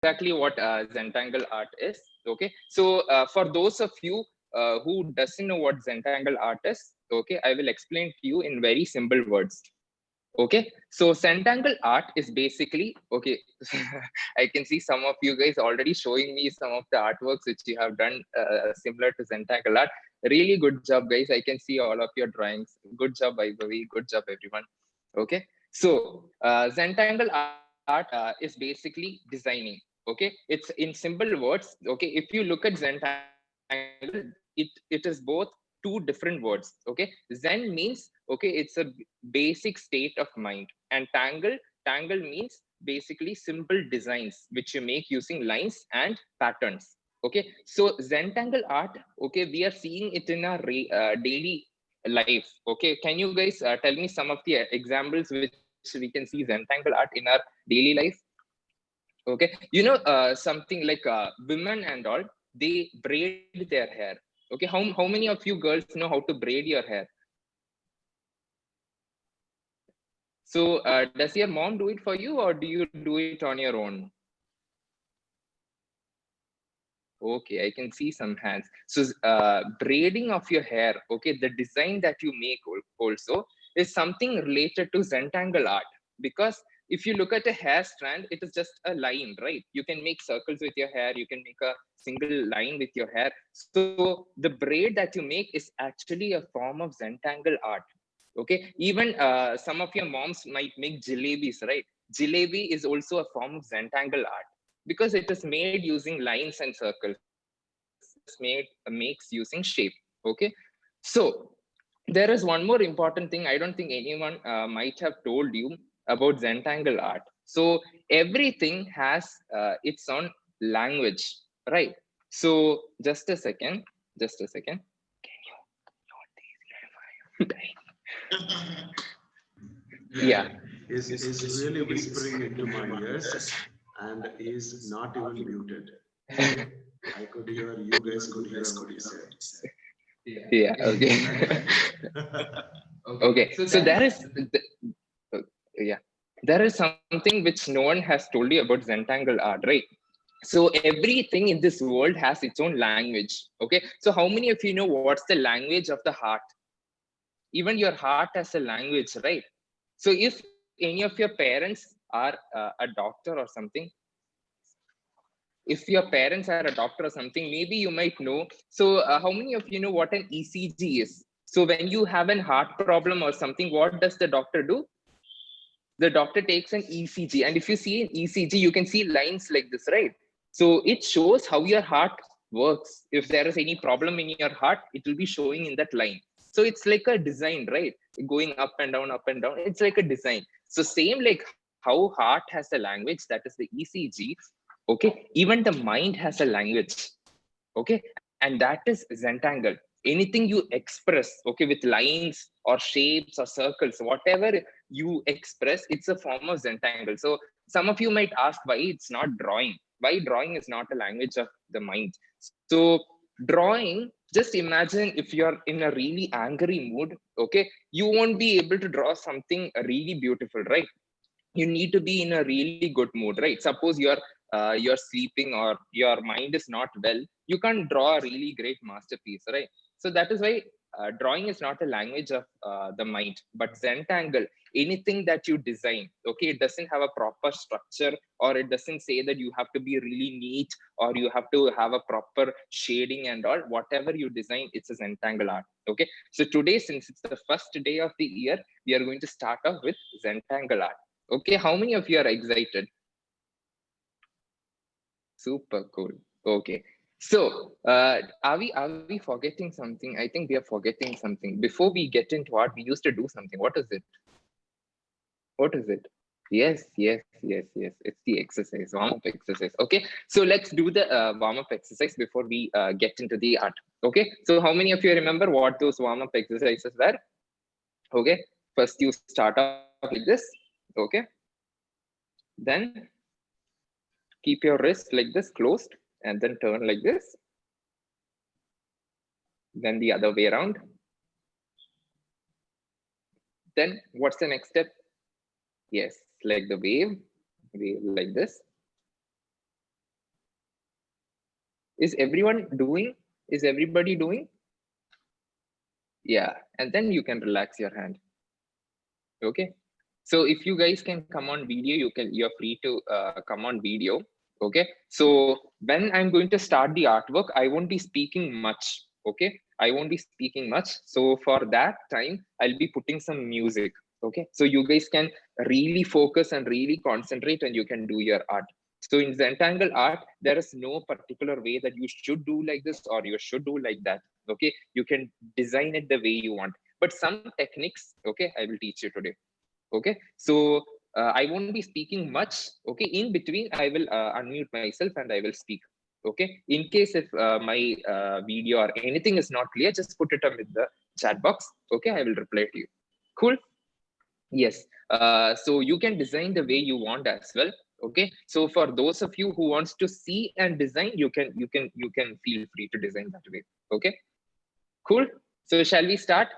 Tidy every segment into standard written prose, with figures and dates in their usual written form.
exactly what Zentangle art is. Okay, so for those of you who doesn't know what Zentangle art is, okay, I will explain to you in very simple words. Okay, so Zentangle art is basically, okay, I can see some of you guys already showing me some of the artworks which you have done similar to Zentangle art. Really good job, guys. I can see all of your drawings. Good job, Vaibhavi. Good job, everyone. Okay, so Zentangle art is basically designing. Okay, it's in simple words. Okay, if you look at Zentangle, it is both two different words. Okay, Zen means, okay, it's a basic state of mind, and tangle means basically simple designs which you make using lines and patterns. Okay, so Zentangle art, okay, we are seeing it in our daily life. Okay, can you guys tell me some of the examples which we can see Zentangle art in our daily life? Okay, you know, something like women and all, they braid their hair. Okay, how many of you girls know how to braid your hair? So does your mom do it for you, or do you do it on your own? Okay, I can see some hands. So braiding of your hair, okay, the design that you make also is something related to Zentangle art. Because if you look at a hair strand, it is just a line, right? You can make circles with your hair, you can make a single line with your hair. So the braid that you make is actually a form of Zentangle art. Okay, even some of your moms might make jalebis, right? Jalebi is also a form of Zentangle art because it is made using lines and circles. It is makes using shape. Okay, so there is one more important thing. I don't think anyone might have told you about Zentangle art. So everything has its own language, right? So just a second, just a second. Can you not Yeah, yeah. is really whispering into my ears, and is not even muted. I could hear, you guys could hear what he said. Yeah, okay. Okay, so there is uh, yeah, there is something which no one has told you about Zentangle art, right? So everything in this world has its own language. Okay, so how many of you know what's the language of the heart? Even your heart has a language, right? So if any of your parents are a doctor or something, if your parents are a doctor or something, maybe you might know. So how many of you know what an ECG is? So when you have an heart problem or something, what does the doctor do? The doctor takes an ECG, and if you see an ECG, you can see lines like this, right? So it shows how your heart works. If there is any problem in your heart, it will be showing in that line. So it's like a design, right? Going up and down, up and down. It's like a design. So same like how heart has a language, that is the ECG. Okay, even the mind has a language. Okay, and that is Zentangle. Anything you express, okay, with lines or shapes or circles, whatever you express, it's a form of Zentangle. So some of you might ask why it's not drawing, why drawing is not a language of the mind. So drawing, just imagine if you're in a really angry mood, okay, you won't be able to draw something really beautiful, right? You need to be in a really good mood, right? Suppose you're sleeping or your mind is not well, you can't draw a really great masterpiece, right? So that is why drawing is not a language of the mind. But Zentangle, anything that you design, okay, it doesn't have a proper structure, or it doesn't say that you have to be really neat, or you have to have a proper shading and all. Whatever you design, it's a Zentangle art. Okay, so today, since it's the first day of the year, we are going to start off with Zentangle art. Okay, how many of you are excited? Super cool. Okay. So, are we forgetting something? I think we are forgetting something. Before we get into art, we used to do something. What is it? What is it? Yes, yes, yes, yes. It's the exercise, warm-up exercise. Okay. So let's do the warm-up exercise before we get into the art. Okay. So how many of you remember what those warm-up exercises were? Okay. First, you start off like this. Okay. Then keep your wrist like this closed, and then turn like this, then the other way around. Then what's the next step? Yes, like the wave like this. Is everyone doing? Is everybody doing? Yeah, and then you can relax your hand. Okay. So if you guys can come on video, you're free to come on video. Okay. So when I'm going to start the artwork, I won't be speaking much. Okay. I won't be speaking much. So for that time, I'll be putting some music. Okay. So you guys can really focus and really concentrate and you can do your art. So in Zentangle Art, there is no particular way that you should do like this or you should do like that. Okay. You can design it the way you want. But some techniques, okay, I will teach you today. Okay, so I won't be speaking much. Okay, in between, I will unmute myself and I will speak. Okay, in case if my video or anything is not clear, just put it up in the chat box. Okay, I will reply to you. Cool. Yes. So you can design the way you want as well. Okay. So for those of you who wants to see and design, you can feel free to design that way. Okay. Cool. So shall we start?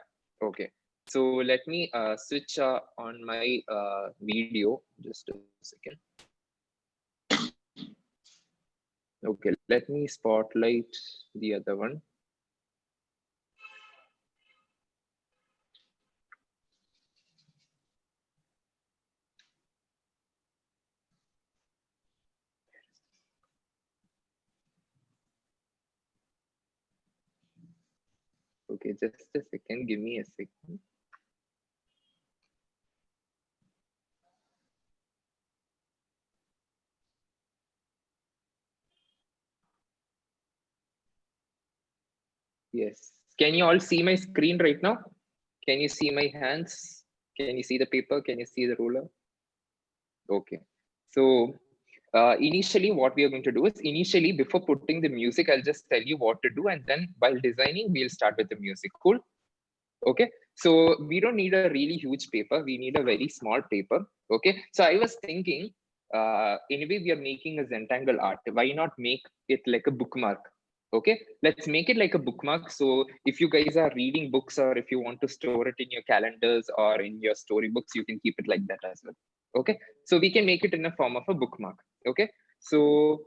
Okay. So let me switch on my video. Just a second. Okay, let me spotlight the other one. Okay, just a second. Give me a second. Yes. Can you all see my screen right now? Can you see my hands? Can you see the paper? Can you see the ruler? Okay. So initially what we are going to do is initially before putting the music, I'll just tell you what to do. And then while designing, we'll start with the music. Cool. Okay. So we don't need a really huge paper. We need a very small paper. Okay. So I was thinking, anyway, we are making a Zentangle art. Why not make it like a bookmark? Okay, let's make it like a bookmark. So if you guys are reading books or if you want to store it in your calendars or in your storybooks, you can keep it like that as well. Okay, so we can make it in a form of a bookmark. Okay, so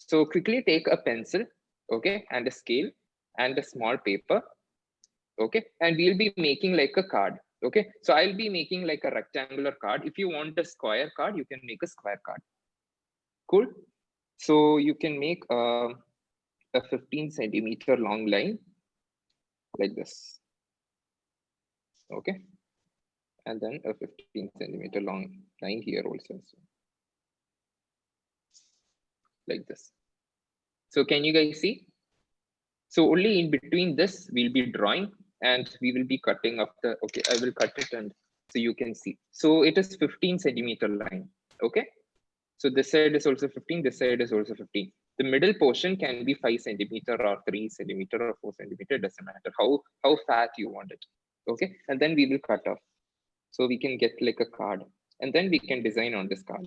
quickly take a pencil, okay, and a scale and a small paper. Okay, and we'll be making like a card. Okay, so I'll be making like a rectangular card. If you want a square card, you can make a square card. Cool. So you can make a 15 centimeter long line like this. Okay, and then a 15 centimeter long line here also, like this. So can you guys see? So only in between this we'll be drawing and we will be cutting up the, okay, I will cut it and so you can see. So it is 15 centimeter line. Okay, so this side is also 15, this side is also 15. The middle portion can be 5 centimeter or 3 centimeter or 4 centimeter, doesn't matter how fat you want it. Okay, and then we will cut off. So we can get like a card and then we can design on this card.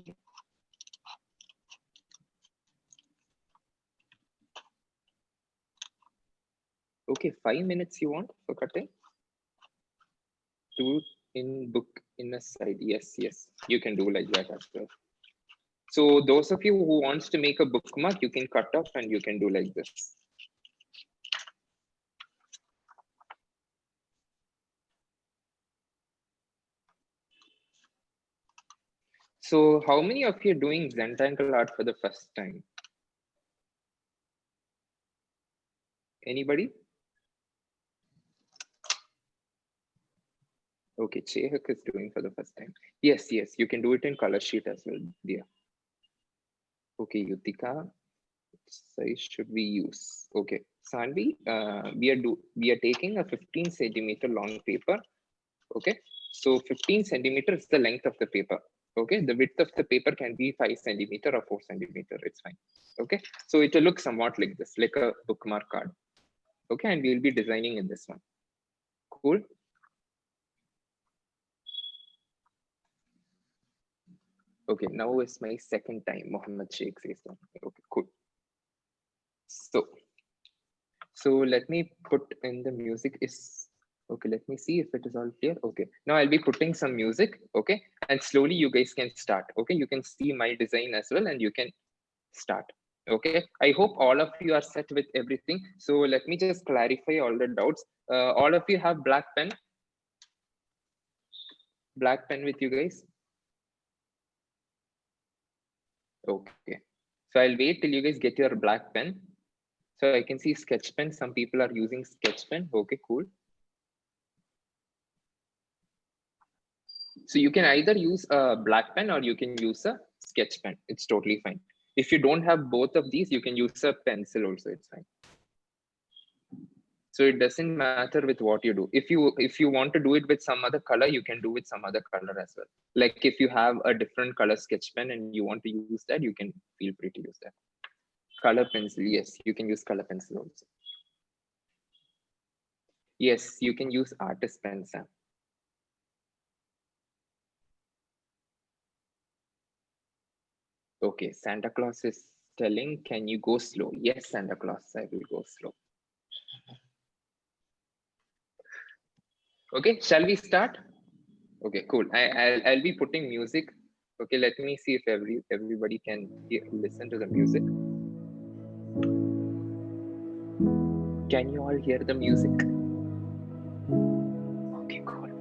Okay, 5 minutes you want for cutting? Do in book in a side. Yes, you can do like that as well. So those of you who wants to make a bookmark, you can cut off and you can do like this. So how many of you are doing Zentangle art for the first time? Anybody? Okay, Chehak is doing for the first time. Yes, you can do it in color sheet as well, dear. Okay, Yutika, size should we use? Okay, Sanvi, we are taking a 15 centimeter long paper. Okay, so 15 centimeter is the length of the paper. Okay, the width of the paper can be 5 centimeter or 4 centimeter. It's fine. Okay, so it will look somewhat like this, like a bookmark card. Okay, and we'll be designing in this one. Cool. Okay, now is my second time. Mohammed Sheikh says something. Okay, cool. So let me put in the music is okay. Let me see if it is all clear. Okay, now I'll be putting some music. Okay, and slowly you guys can start. Okay, you can see my design as well, and you can start. Okay, I hope all of you are set with everything. So let me just clarify all the doubts. All of you have black pen with you guys. Okay, so I'll wait till you guys get your black pen. So I can see sketch pen. Some people are using sketch pen. Okay, cool. So you can either use a black pen or you can use a sketch pen. It's totally fine. If you don't have both of these, you can use a pencil also. It's fine. So it doesn't matter with what you do. If you want to do it with some other color, you can do with some other color as well. Like if you have a different color sketch pen and you want to use that, you can feel free to use that. Color pencil, yes, you can use color pencil also. Yes, you can use artist pen, Sam. Okay, Santa Claus is telling, can you go slow? Yes, Santa Claus, I will go slow. Okay, shall we start? Okay, cool. I'll be putting music. Okay, let me see if everybody can listen to the music. Can you all hear the music? Okay, cool.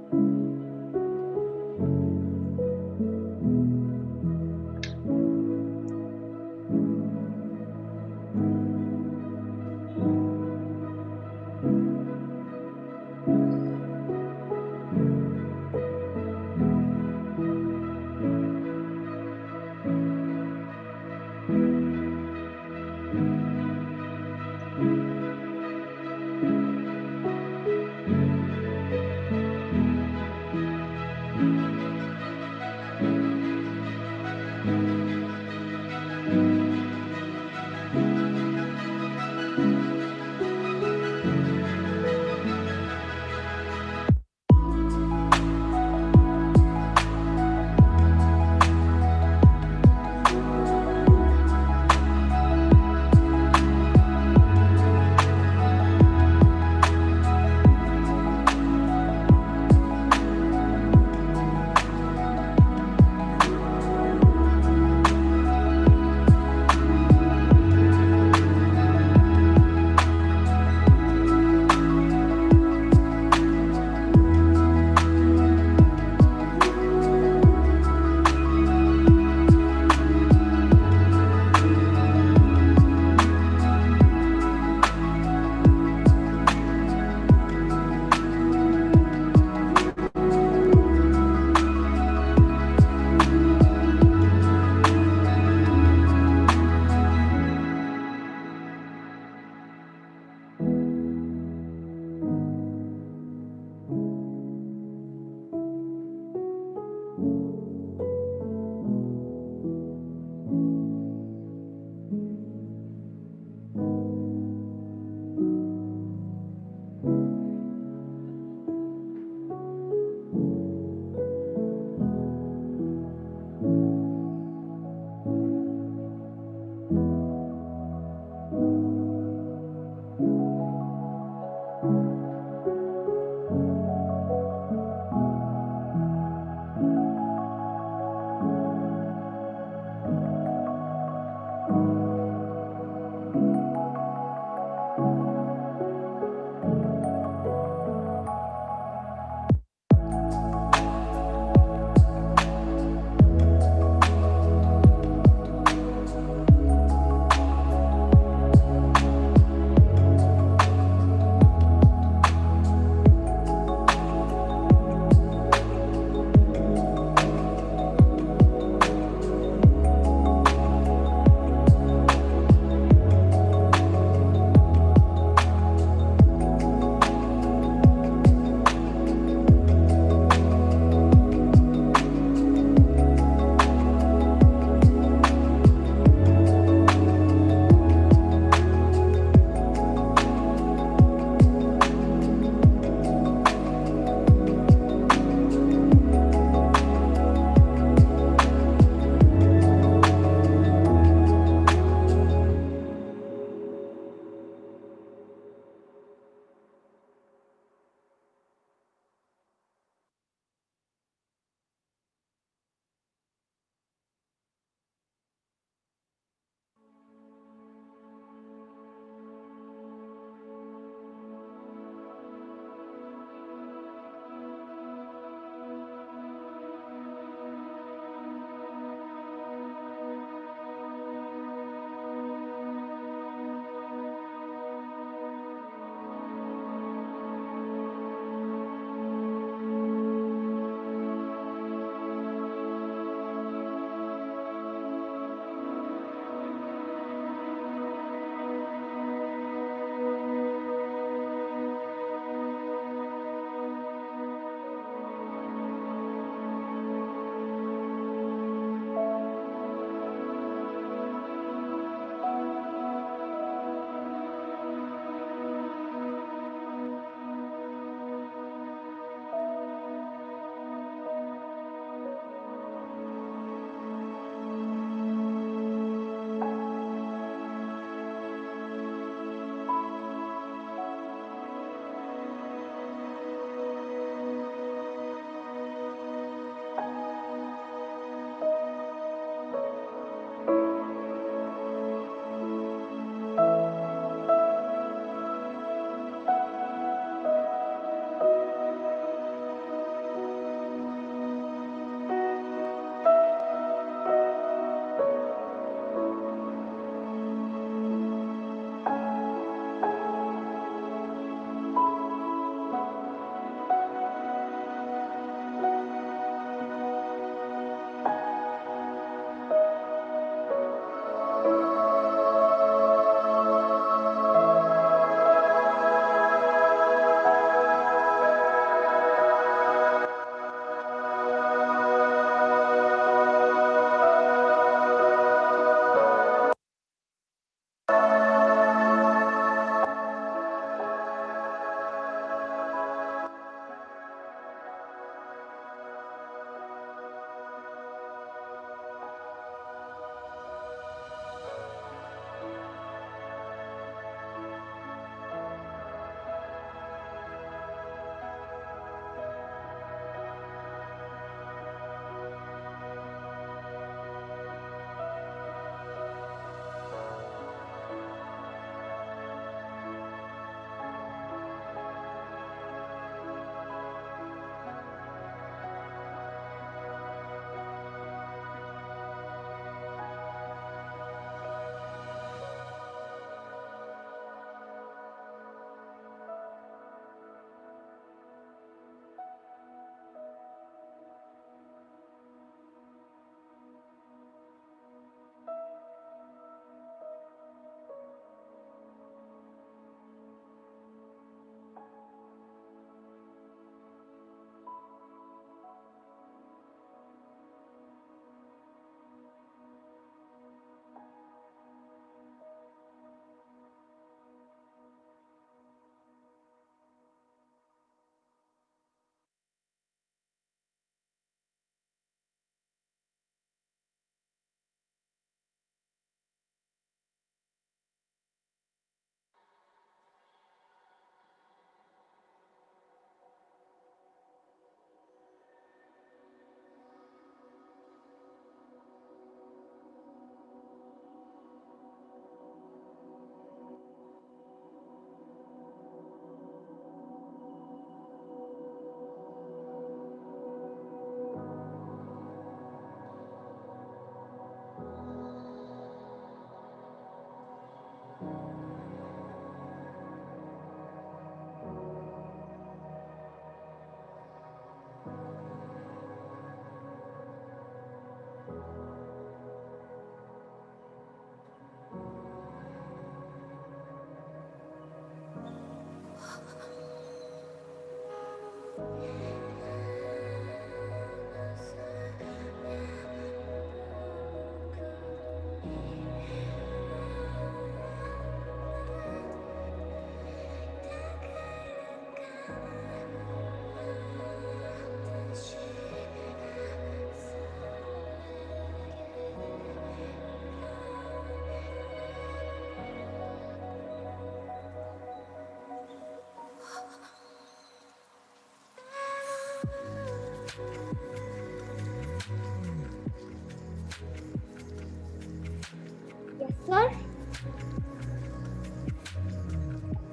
Yes, sir.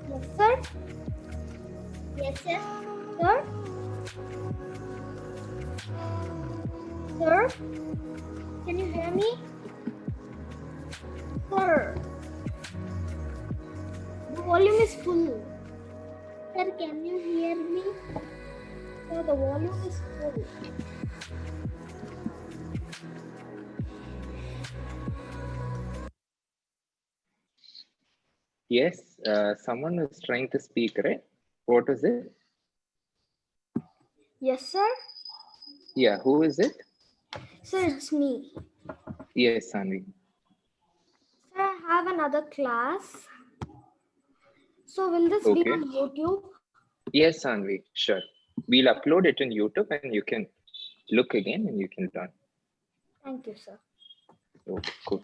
Yes, sir. Yes, sir. Sir. Sir. Can you hear me? Sir. The volume is full. Sir, can you hear me? Sir, the volume is full. Yes, someone was trying to speak, right? What was it? Yes, sir. Yeah, who is it? Sir, it's me. Yes, Sanvi. Sir, I have another class. So will this be Okay. on YouTube? Yes, Sanvi, sure. We'll upload it in YouTube and you can look again and you can learn. Thank you, sir. Okay, cool.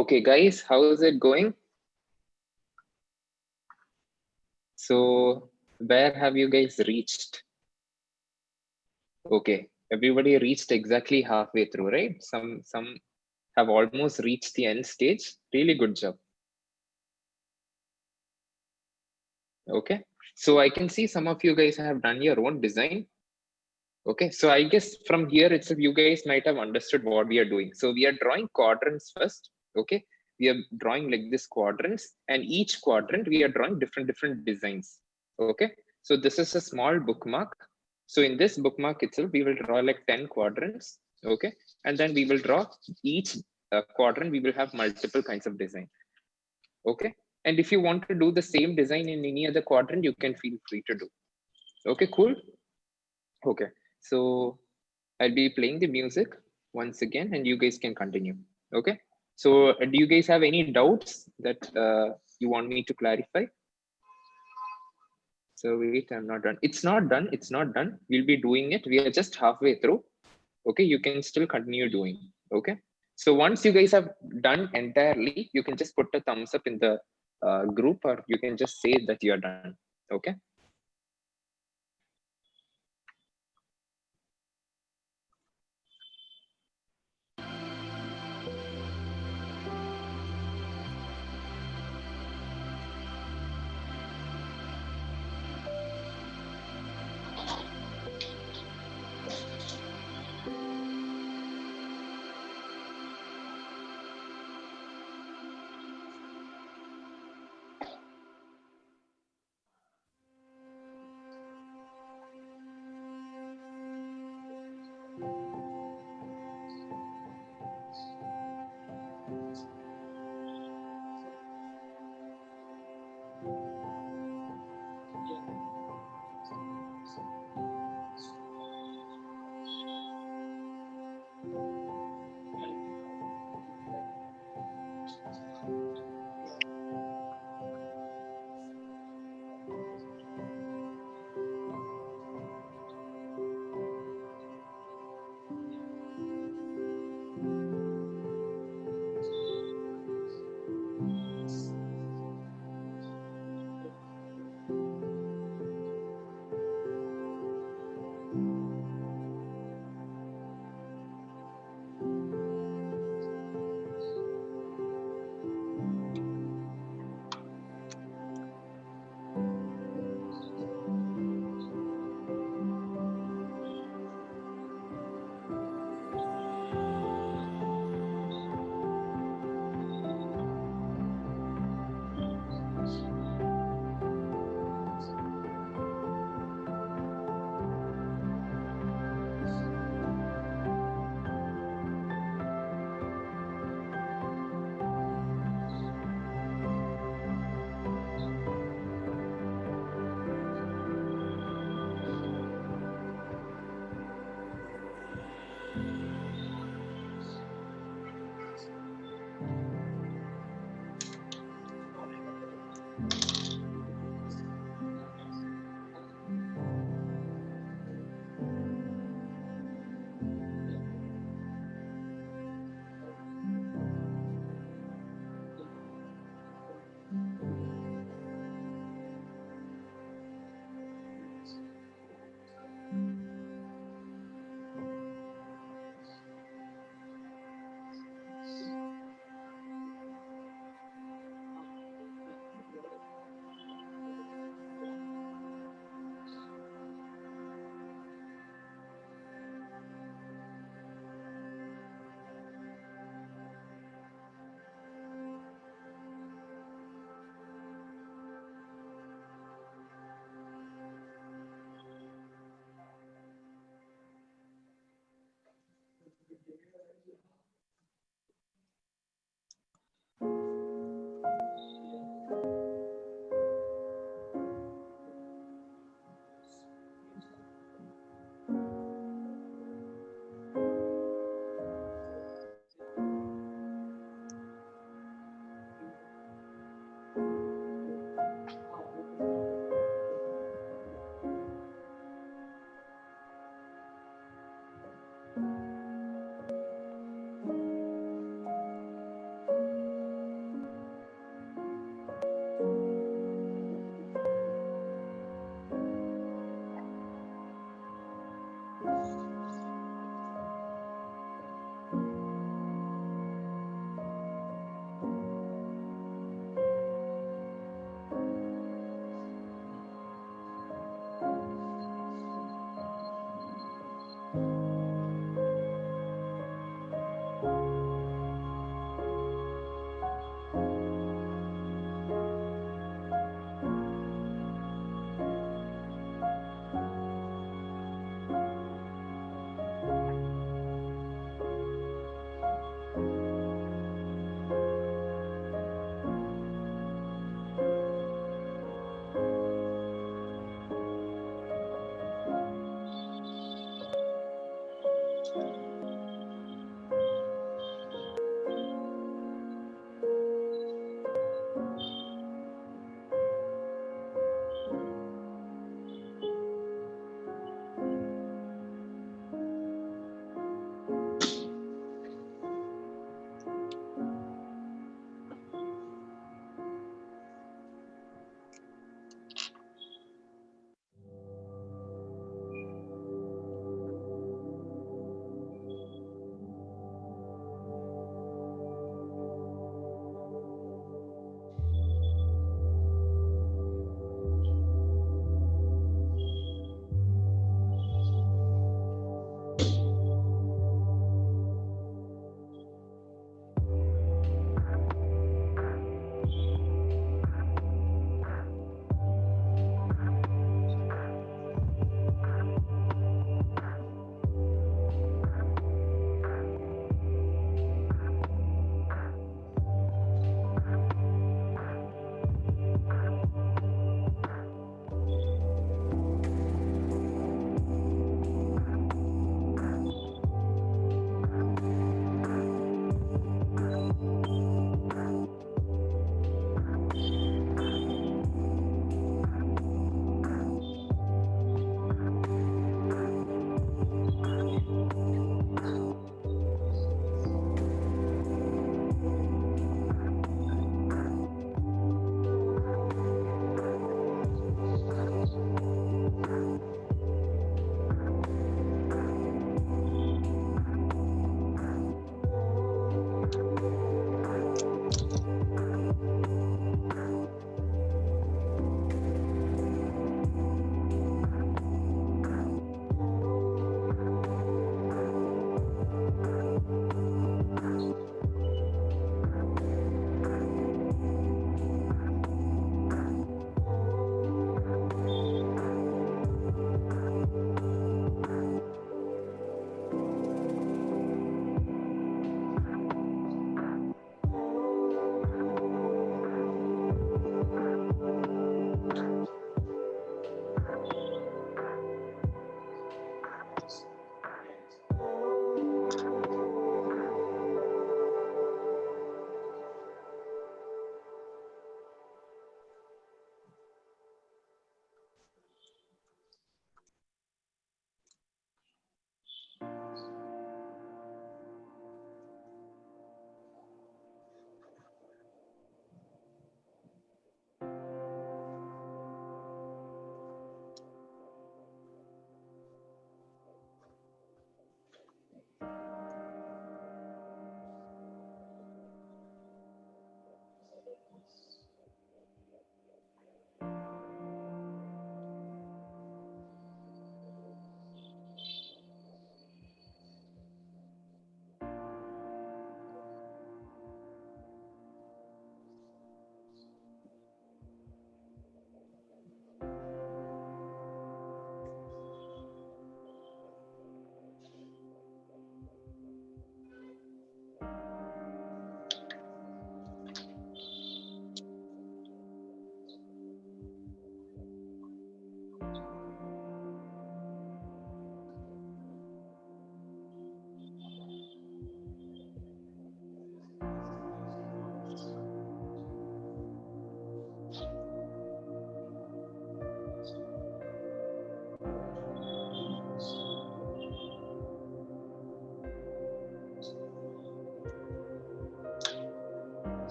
Okay, guys, how is it going? So, where have you guys reached? Okay, everybody reached exactly halfway through, right? Some have almost reached the end stage. Really good job. Okay, so I can see some of you guys have done your own design. Okay, so I guess from here itself, you guys might have understood what we are doing. So we are drawing quadrants first. Okay, we are drawing like this quadrants, and each quadrant we are drawing different designs. Okay, so this is a small bookmark. So in this bookmark itself, we will draw like 10 quadrants. Okay, and then we will draw each quadrant. We will have multiple kinds of design. Okay, and if you want to do the same design in any other quadrant, you can feel free to do. Okay, cool. Okay, so I'll be playing the music once again and you guys can continue. Okay, so do you guys have any doubts that you want me to clarify? So wait, I'm not done. It's not done. It's not done. We'll be doing it. We are just halfway through. Okay, you can still continue doing. Okay, so once you guys have done entirely, you can just put a thumbs up in the group, or you can just say that you're done. Okay.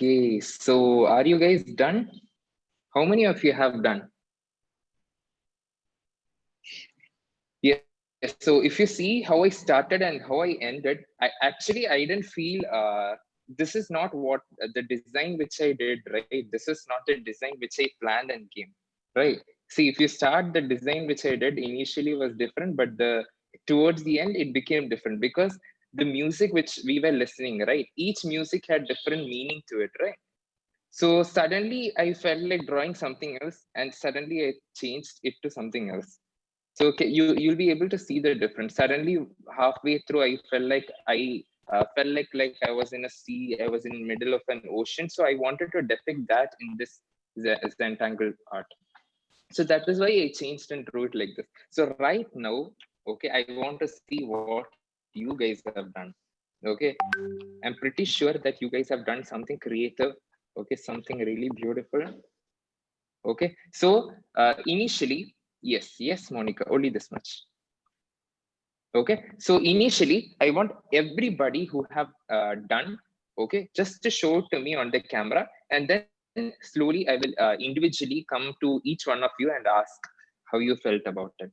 Okay, so are you guys done? How many of you have done? Yes, so if you see how I started and how I ended, I didn't feel this is not what the design which I did, right? This is not the design which I planned and came, right? See, if you start the design which I did initially was different, but the towards the end it became different because the music which we were listening, right? Each music had different meaning to it, right? So suddenly I felt like drawing something else, and suddenly I changed it to something else. So okay, you'll be able to see the difference. Suddenly, halfway through, I felt like I was in a sea. I was in the middle of an ocean. So I wanted to depict that in this Zentangle art. So that is why I changed and drew it like this. So right now, okay, I want to see what you guys have done. Okay, I'm pretty sure that you guys have done something creative. Okay, something really beautiful. Okay, so initially, yes, Monica, only this much. Okay, so initially I want everybody who have done, okay, just to show it to me on the camera, and then slowly I will individually come to each one of you and ask how you felt about it.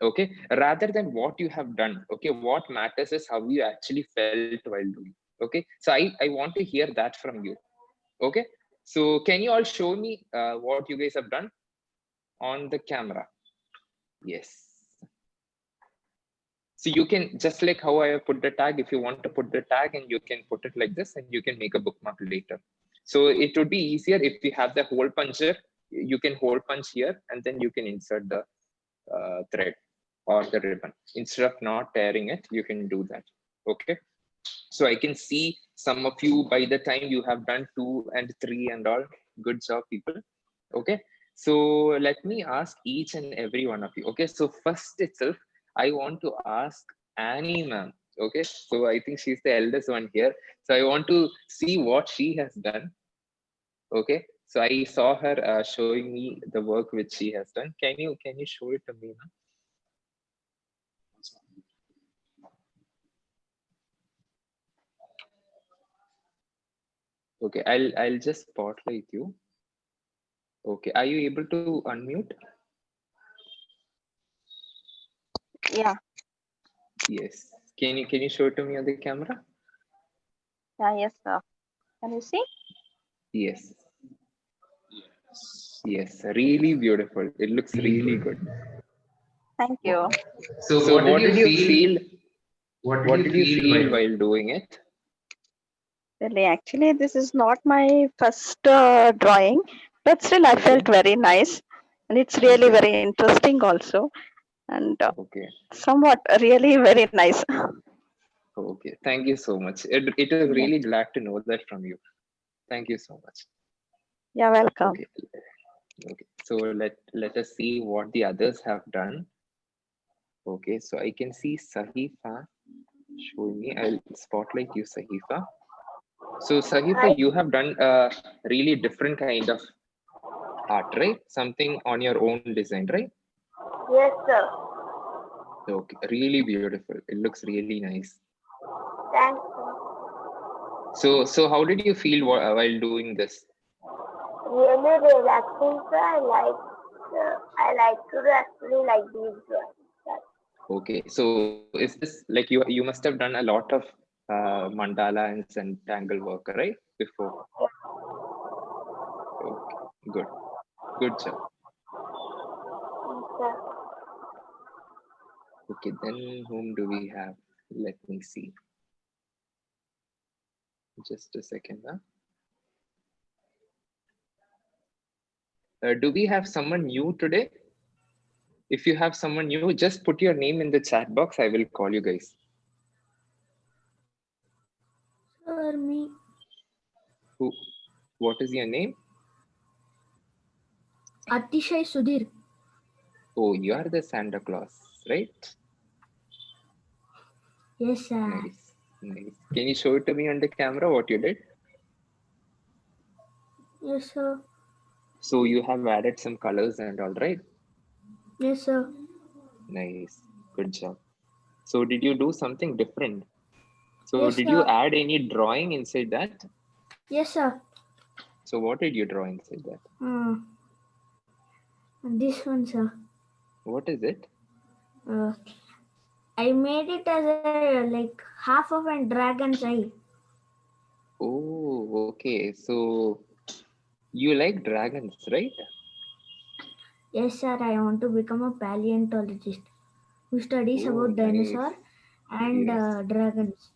Okay, rather than what you have done. Okay, what matters is how you actually felt while doing. Okay, so I want to hear that from you. Okay, so can you all show me what you guys have done on the camera? Yes. So you can, just like how I have put the tag, if you want to put the tag, and you can put it like this and you can make a bookmark later. So it would be easier if you have the hole puncher, you can hole punch here and then you can insert the thread or the ribbon. Instead of not tearing it, you can do that. Okay. So I can see some of you by the time you have done 2 and 3 and all. Good job, people. Okay. So let me ask each and every one of you. Okay. So first itself, I want to ask Annie ma'am. Okay. So I think she's the eldest one here. So I want to see what she has done. Okay. So I saw her showing me the work which she has done. Can you show it to me, ma'am? Okay, I'll just spotlight you. Okay, are you able to unmute? Yeah. Yes. Can you show it to me on the camera? Yeah. Yes, sir. Can you see? Yes. Yes. Really beautiful. It looks really good. Thank you. So what did you feel? What did you feel while doing it? Really, actually, this is not my first drawing, but still, I felt Okay. very nice, and it's really Okay. very interesting also, and Okay. somewhat really very nice. Okay. Thank you so much. It is Yeah. really glad to know that from you. Thank you so much. Yeah. Welcome. Okay. Okay. So let us see what the others have done. Okay. So I can see Sahifa showing me. I'll spotlight you, Sahifa. So Sahifa, you have done a really different kind of art, right? Something on your own design, right? Yes, sir. Okay, really beautiful. It looks really nice. Thanks, sir. So how did you feel while doing this? Really relaxing, sir. I like to actually like these drawings. Okay, so is this like you must have done a lot of mandala and tangle work, right? Before. Okay, good, good job. Yes, sir. Okay, then whom do we have? Let me see. Just a second. Huh? Do we have someone new today? If you have someone new, just put your name in the chat box. I will call you guys. Sir, me. Who? What is your name? Atishay Sudhir. Oh, you are the Santa Claus, right? Yes, sir. Nice, nice. Can you show it to me on the camera what you did? Yes, sir. So you have added some colors and all, right? Yes, sir. Nice, good job. So did you do something different? So Yes, did you sir. add any drawing inside that? Yes, sir. So what did you draw inside that? This one, sir. What is it? I made it as a like half of a dragon's eye. Oh, okay. So you like dragons, right? Yes, sir. I want to become a paleontologist who studies Oh, about nice. dinosaur and Yes, dragons.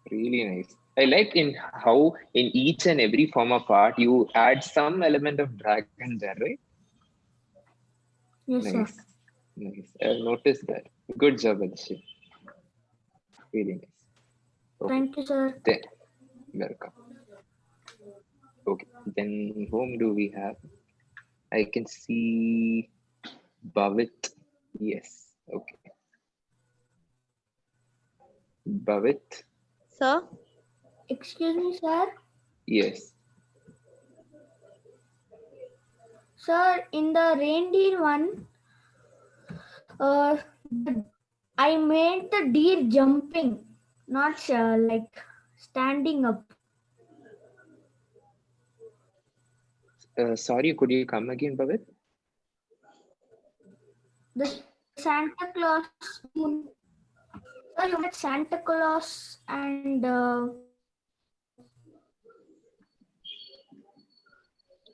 really nice. I like in how in each and every form of art you add some element of dragon there, right? Yes, sir. Nice, nice. I've noticed that. Good job, Adshi. Really nice. Okay, Thank you, sir. then welcome. Okay, then whom do we have? I can see Bhavit. Yes. Okay. Bhavit. Sir? Excuse me, sir. Yes. Sir, in the reindeer one, I made the deer jumping, not like standing up. Sorry, could you come again, Bhavit? The Santa Claus moon. Sir, you made Santa Claus and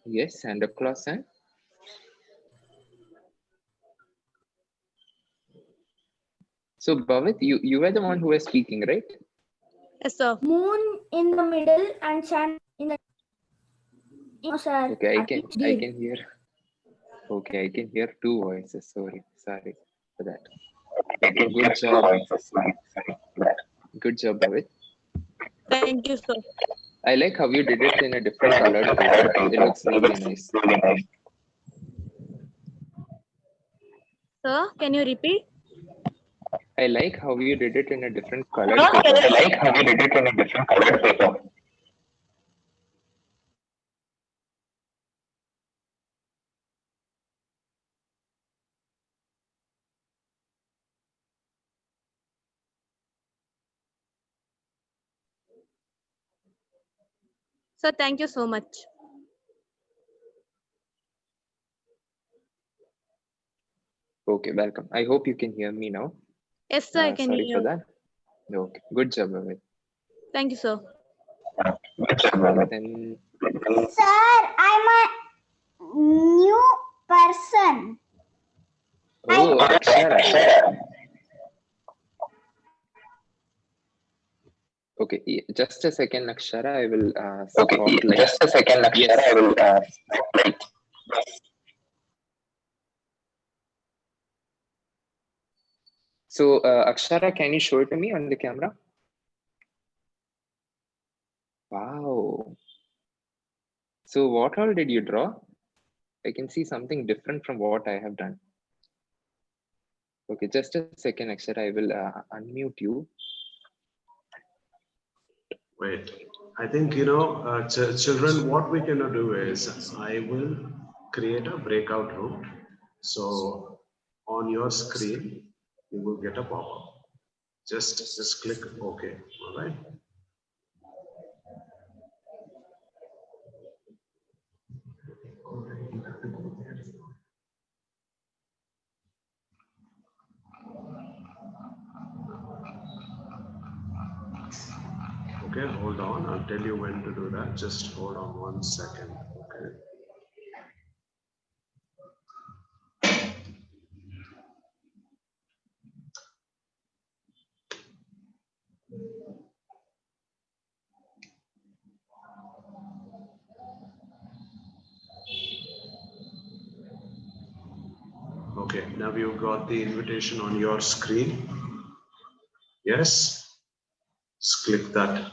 Yes, Santa Claus and so Bhavit, you were the one who was speaking, right? Yes, sir. moon in the middle and Santa in the. No, sir. Okay, I It's can deer. hear. Okay, I can hear two voices. Sorry for that. Okay, good job. Good job, Bhavit. Thank you, sir. I like how you did it in a different colored paper. It looks really nice. Sir, can you repeat? I like how you did it in a different colored I paper. like how you did it in a different colored paper. Sir, thank you so much. Okay, welcome. I hope you can hear me now. Yes, sir, I can Sorry for hear. that. Okay, good job, Bhavit. Thank you, sir. Then Sir, I'm a new person. oh, Akshara. Okay, just a second, Akshara. I will Okay, spotlight. just a second, Akshara. Yes. I will spotlight. So, Akshara, can you show it to me on the camera? Wow. So, what all did you draw? I can see something different from what I have done. Okay, just a second, Akshara. I will unmute you. Wait, I think, children, what we can do is I will create a breakout room. So on your screen, you will get a pop-up. Just click OK, all right? Okay, hold on. I'll tell you when to do that. Just hold on 1 second. Okay. Okay, now you've got the invitation on your screen. Yes, just click that